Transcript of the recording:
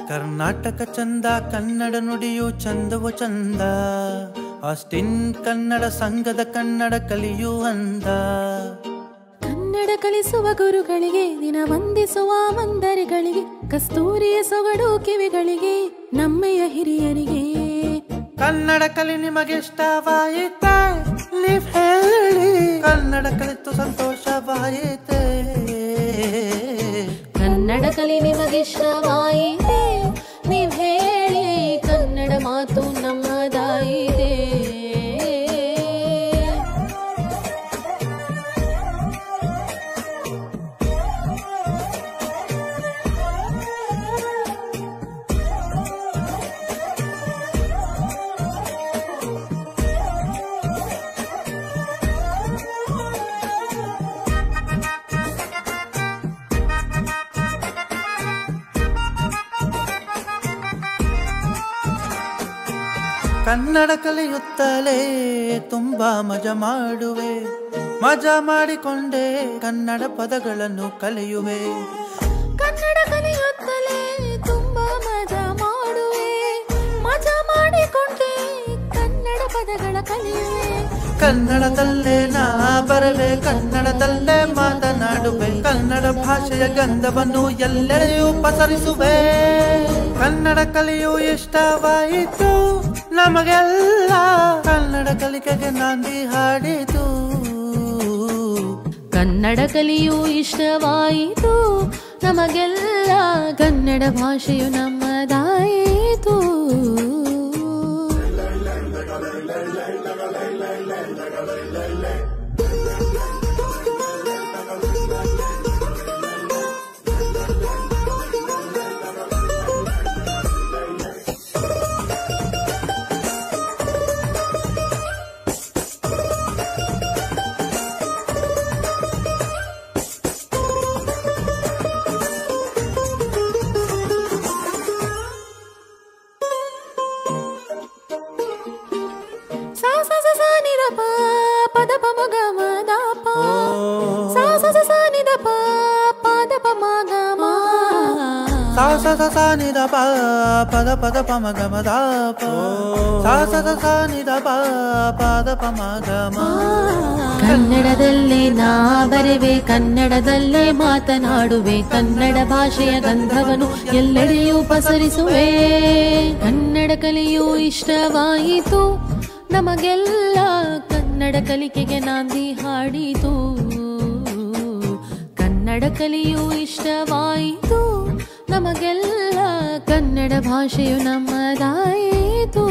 ಕರ್ನಾಟಕ ಚಂದ ಕನ್ನಡ ನುಡಿಯು ಚಂದವು ಚಂದ ಆಸ್ಟಿನ್ ಕನ್ನಡ ಸಂಘದ ಕನ್ನಡ ಕಲಿಯು ಅಂದ ಕನ್ನಡ ಕಲಿಸುವ ಗುರುಗಳಿಗೆ ದಿನ ವಂದಿಸುವ ಮಂದರಿಗಳಿಗೆ ಕಸ್ತೂರಿಯ ಸೊಗಡು ಕಿವಿಗಳಿಗೆ ನಮ್ಮೆಯ ಹಿರಿಯರಿಗೆ ಕನ್ನಡ ಕಲಿ ನಿಮಗಿಷ್ಟವಾಯಿತೆ ನೀವ್ ಹೇಳಿ ಕನ್ನಡ ಕಲಿತು ಸಂತೋಷವಾಯಿತೆ ಕನ್ನಡ ಕಲಿ ನಿಮಗಿಷ್ಟವಾಯಿತೆ ನೀವ್ ಹೇಳಿ ಕನ್ನಡ ಮಾತು ನಮ್ಮದಾಯಿದೆ ಕನ್ನಡ ಕಲಿಯುತ್ತಲೇ ತುಂಬಾ ಮಜಾ ಮಾಡುವೆ ಮಜಾ ಮಾಡಿಕೊಂಡೆ ಕನ್ನಡ ಪದಗಳನ್ನು ಕಲಿಯುವೆ ಕನ್ನಡ ಕಲಿಯುತ್ತಲೇ ತುಂಬಾ ಮಜಾ ಮಾಡುವೆ ಮಜಾ ಮಾಡಿಕೊಂಡೆ ಕನ್ನಡ ಪದಗಳ ಕಲಿಯುವೆ ಕನ್ನಡದಲ್ಲೇ ನಾ ಬರವೆ ಕನ್ನಡದಲ್ಲೇ ಮಾತನಾಡುವೆ ಕನ್ನಡ ಭಾಷೆಯ ಗಂಧವನ್ನು ಎಲ್ಲೆಡೆಯೂ ಪಸರಿಸುವೆ ಕನ್ನಡ ಕಲಿಯು ಇಷ್ಟವಾಯಿತು ನಮಗೆಲ್ಲ ಕನ್ನಡ ಕಲಿಕೆಗೆ ನಾಂದಿ ಹಾಡಿತು ಕನ್ನಡ ಕಲಿಯು ಇಷ್ಟವಾಯಿತು ನಮಗೆಲ್ಲ ಕನ್ನಡ ಭಾಷೆಯು ನಮ್ಮದಾಯಿತು ಪದ ಪದ ಪಮ ಗಮ ದಾಪ ನಿದ ಪದ ಪಮ ಗಮ ಕನ್ನಡದಲ್ಲೇ ನಾ ಬರೆವೆ ಕನ್ನಡದಲ್ಲೇ ಮಾತನಾಡುವೆ ಕನ್ನಡ ಭಾಷೆಯ ಗಂಧವನ್ನು ಎಲ್ಲೆಡೆಯೂ ಪಸರಿಸುವೆ ಕನ್ನಡ ಕಲಿಯು ಇಷ್ಟವಾಯಿತು ನಮಗೆಲ್ಲ ಕನ್ನಡ ಕಲಿಕೆಗೆ ನಾಂದಿ ಹಾಡಿತು ಕನ್ನಡ ಕಲಿಯು ಇಷ್ಟವಾಯಿತು ನಮಗೆಲ್ಲ ಕನ್ನಡ ಭಾಷೆಯು ನಮ್ಮದಾಯಿತು